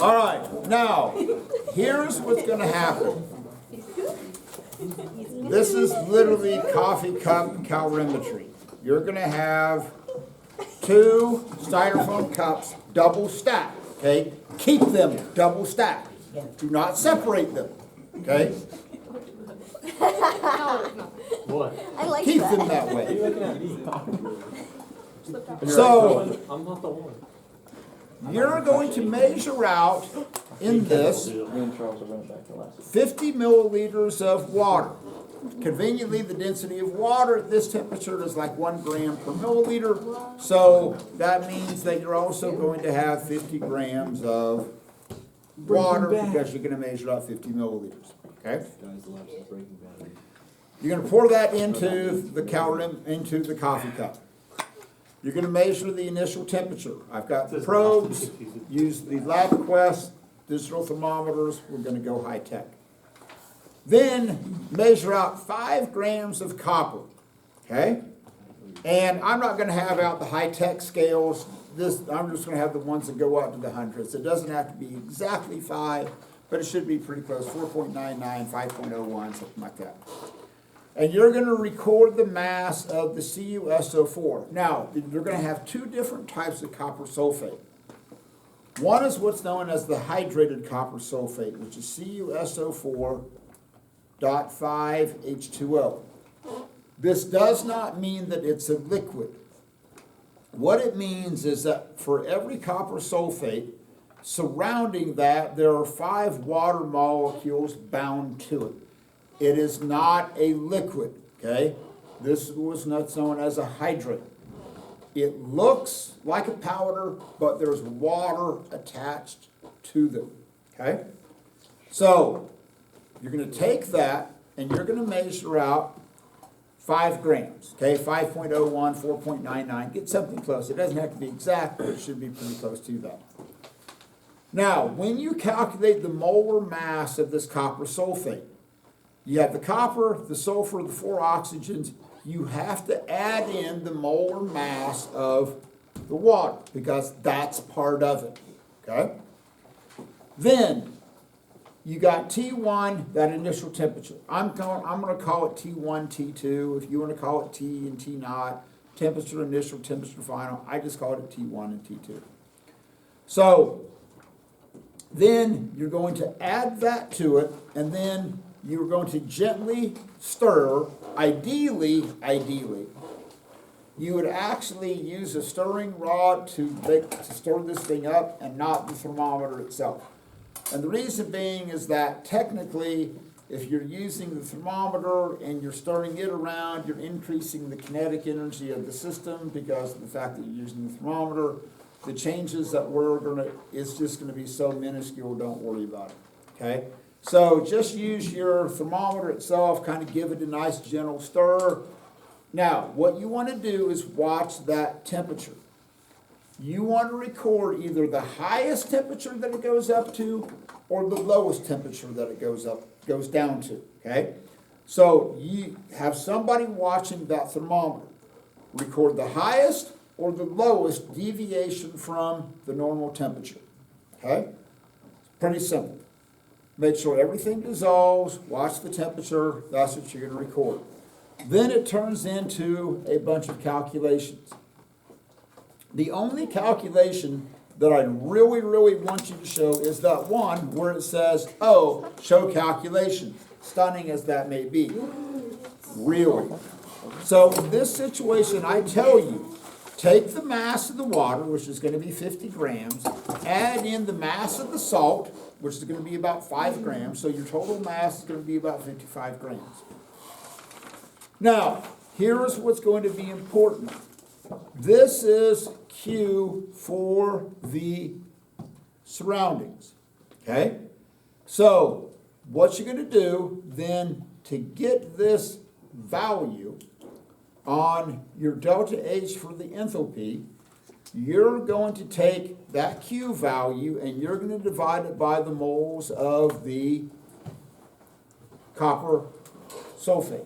All right, now, here's what's going to happen. This is literally coffee cup calorimetry. You're going to have 2 styrofoam cups double stacked, okay? Keep them double stacked. Do not separate them, okay? What? I like Keep that. them that Are way. you looking at me? So, I'm not the one. you're going to measure out in this Me and Charles are running back to last. 50 milliliters of water. Conveniently, the density of water at this temperature is like 1 gram per milliliter. So that means that you're also going to have 50 grams of water because you're going to measure out 50 milliliters. Okay? You're going to pour that into the coffee cup. You're going to measure the initial temperature. I've got the probes. Use the LabQuest digital thermometers. We're going to go high tech. Then measure out 5 grams of copper, okay? And I'm not going to have out the high-tech scales. I'm just going to have the ones that go up to the hundreds. It doesn't have to be exactly 5, but it should be pretty close, 4.99, 5.01, something like that. And you're going to record the mass of the CuSO4. Now, you're going to have 2 different types of copper sulfate. One is what's known as the hydrated copper sulfate, which is CuSO4.5H2O. This does not mean that it's a liquid. What it means is that for every copper sulfate, surrounding that, there are 5 water molecules bound to it. It is not a liquid, okay? This was not known as a hydrate. It looks like a powder, but there's water attached to them, okay? So, you're going to take that, and you're going to measure out 5 grams, okay? 5.01, 4.99, get something close. It doesn't have to be exact, but it should be pretty close to that. Now, when you calculate the molar mass of this copper sulfate, you have the copper, the sulfur, the 4 oxygens. You have to add in the molar mass of the water because that's part of it, okay? Then, you got T1, that initial temperature. I'm going to call it T1, T2. If you want to call it T and T naught, temperature initial, temperature final, I just call it T1 and T2. So, then you're going to add that to it, and then you're going to gently stir, ideally, you would actually use a stirring rod to stir this thing up and not the thermometer itself. And the reason being is that technically, if you're using the thermometer and you're stirring it around, you're increasing the kinetic energy of the system because of the fact that you're using the thermometer. The changes that it's just going to be so minuscule, don't worry about it, okay? So just use your thermometer itself, kind of give it a nice gentle stir. Now, what you want to do is watch that temperature. You want to record either the highest temperature that it goes up to or the lowest temperature that it goes down to, okay? So you have somebody watching that thermometer. Record the highest or the lowest deviation from the normal temperature, okay? Pretty simple. Make sure everything dissolves, watch the temperature, that's what you're going to record. Then it turns into a bunch of calculations. The only calculation that I really, really want you to show is that one where it says, oh, show calculation, stunning as that may be. Really. So in this situation, I tell you, take the mass of the water, which is going to be 50 grams, add in the mass of the salt, which is going to be about 5 grams, so your total mass is going to be about 55 grams. Now, here's what's going to be important. This is Q for the surroundings, okay? So, what you're going to do then to get this value on your delta H for the enthalpy, you're going to take that Q value and you're going to divide it by the moles of the copper sulfate.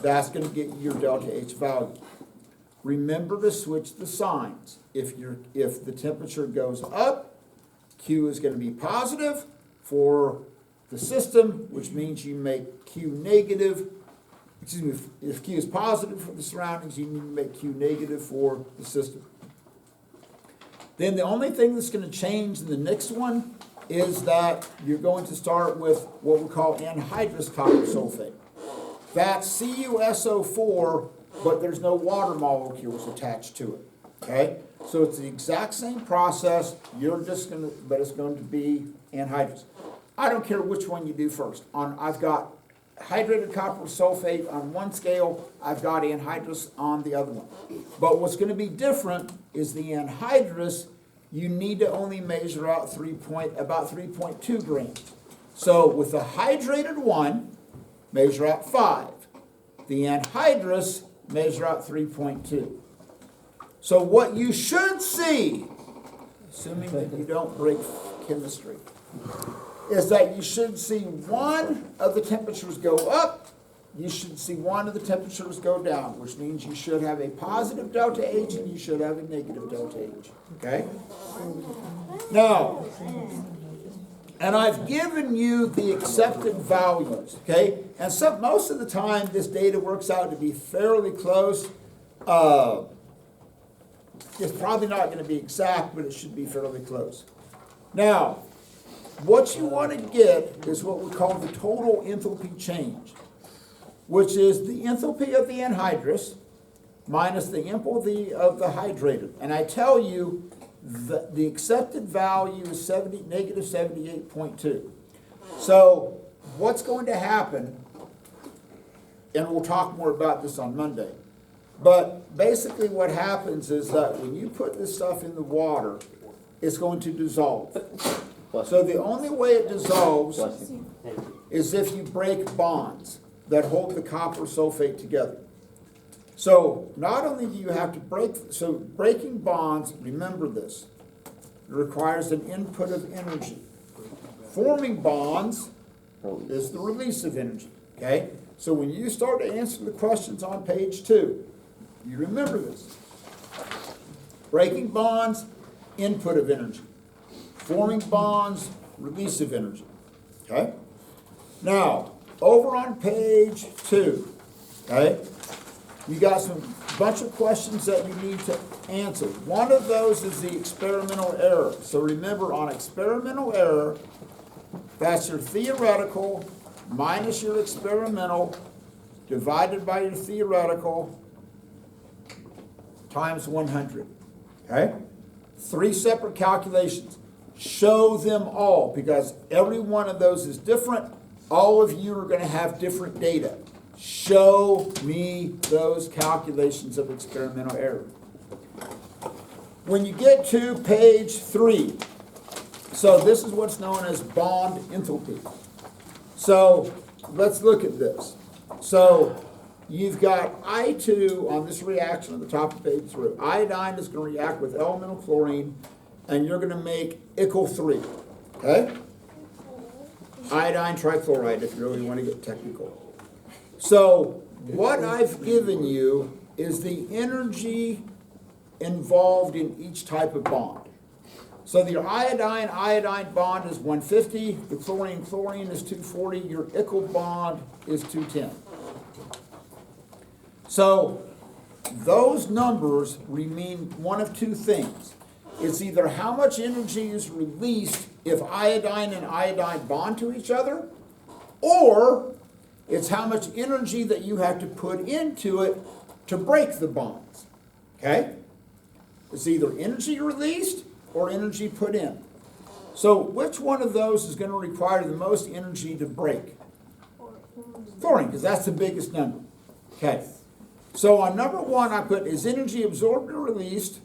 That's going to get you your delta H value. Remember to switch the signs. If the temperature goes up, Q is gonna be positive for the system, which means you make Q negative. Excuse me, if Q is positive for the surroundings, you need to make Q negative for the system. Then the only thing that's gonna change in the next one is that you're going to start with what we call anhydrous copper sulfate. That's CuSO4, but there's no water molecules attached to it, okay? So it's the exact same process, but it's going to be anhydrous. I don't care which one you do first. I've got hydrated copper sulfate on one scale, I've got anhydrous on the other one. But what's gonna be different is the anhydrous, you need to only measure out about 3.2 grams. So with the hydrated one, measure out 5. The anhydrous, measure out 3.2. So what you should see, assuming that you don't break chemistry, is that you should see one of the temperatures go up, you should see one of the temperatures go down, which means you should have a positive delta H and you should have a negative delta H, okay? Now, and I've given you the accepted values, okay? And most of the time, this data works out to be fairly close. It's probably not going to be exact, but it should be fairly close. Now, what you want to get is what we call the total enthalpy change, which is the enthalpy of the anhydrous minus the enthalpy of the hydrated. And I tell you, the accepted value is negative 78.2. So what's going to happen, and we'll talk more about this on Monday, but basically what happens is that when you put this stuff in the water, it's going to dissolve. So the only way it dissolves is if you break bonds that hold the copper sulfate together. So not only do you have to breaking bonds, remember this, it requires an input of energy. Forming bonds is the release of energy, okay? So when you start to answer the questions on page 2, you remember this. Breaking bonds, input of energy. Forming bonds, release of energy, okay? Now, over on page 2, okay? You got some bunch of questions that you need to answer. One of those is the experimental error. So remember, on experimental error, that's your theoretical minus your experimental divided by your theoretical times 100. Okay? 3 separate calculations. Show them all, because every one of those is different. All of you are going to have different data. Show me those calculations of experimental error. When you get to page 3, so this is what's known as bond enthalpy. So let's look at this. So you've got I2 on this reaction at the top of page 3. Iodine is going to react with elemental chlorine, and you're going to make ICL3. Okay? Iodine trichloride, if you really want to get technical. So what I've given you is the energy involved in each type of bond. So your iodine bond is 150, the chlorine is 240, your ICL bond is 210. So those numbers mean one of two things. It's either how much energy is released if iodine and iodine bond to each other, or it's how much energy that you have to put into it to break the bonds. Okay? It's either energy released or energy put in. So which one of those is going to require the most energy to break? Chlorine, because that's the biggest number. Okay. So on number 1, I put is energy absorbed or released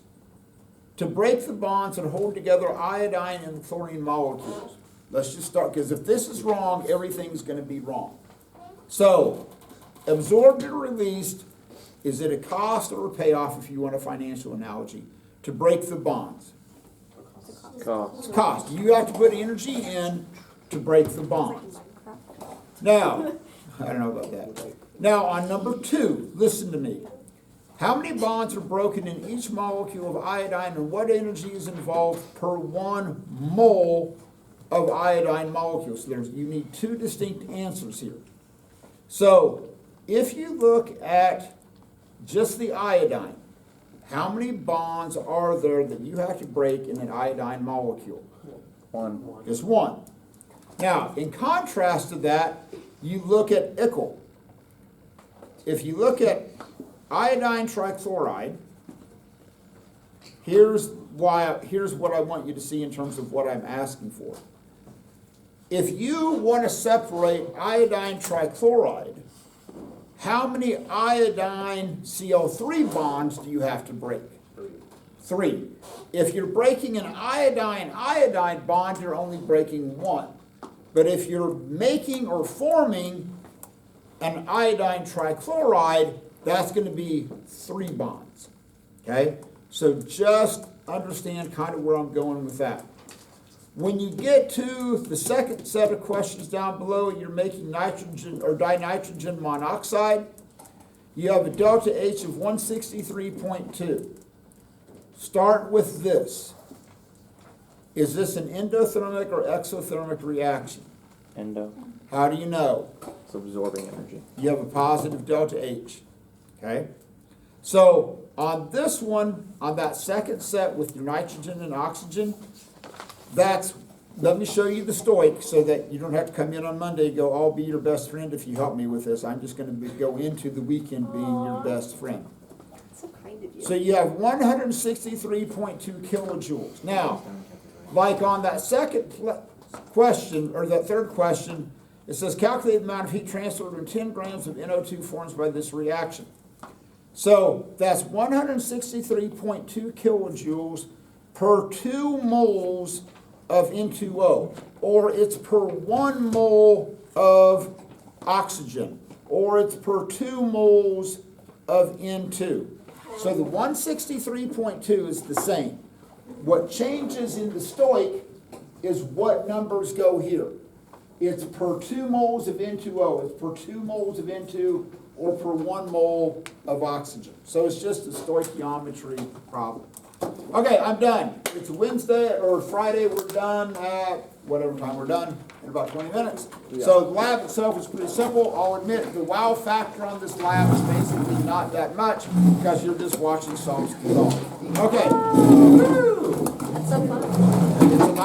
to break the bonds and hold together iodine and chlorine molecules. Let's just start, because if this is wrong, everything's going to be wrong. So, absorbed or released, is it a cost or a payoff, if you want a financial analogy, to break the bonds? Cost. It's cost. You have to put energy in to break the bonds. Now, I don't know about that. Now, on number 2, listen to me. How many bonds are broken in each molecule of iodine, and what energy is involved per 1 mole of iodine molecules? So you need 2 distinct answers here. So if you look at just the iodine, how many bonds are there that you have to break in an iodine molecule? 1. Just 1. Now, in contrast to that, you look at Ickel. If you look at iodine trichloride, here's what I want you to see in terms of what I'm asking for. If you want to separate iodine trichloride, how many iodine CO3 bonds do you have to break? 3. If you're breaking an iodine-iodine bond, you're only breaking 1. But if you're making or forming an iodine trichloride, that's going to be 3 bonds. Okay? So just understand kind of where I'm going with that. When you get to the second set of questions down below, you're making nitrogen or dinitrogen monoxide. You have a delta H of 163.2. Start with this. Is this an endothermic or exothermic reaction? Endo. How do you know? It's absorbing energy. You have a positive delta H. Okay? So on this one, on that second set with your nitrogen and oxygen, let me show you the stoic so that you don't have to come in on Monday and go, I'll be your best friend if you help me with this. I'm just going to go into the weekend being your best friend. So kind of you. So you have 163.2 kilojoules. Now, like on that second question, or that third question, it says calculate the amount of heat transferred when 10 grams of NO2 forms by this reaction. So that's 163.2 kilojoules per 2 moles of N2O, or it's per 1 mole of oxygen, or it's per 2 moles of N2. So the 163.2 is the same. What changes in the stoic is what numbers go here. It's per 2 moles of N2O, it's per 2 moles of N2, or per 1 mole of oxygen. So it's just a stoichiometry problem. Okay, I'm done. It's Wednesday or Friday. We're done at whatever time we're done, in about 20 minutes. Yeah. So the lab itself is pretty simple. I'll admit the wow factor on this lab is basically not that much because you're just watching solves dissolve. Okay. That's so fun.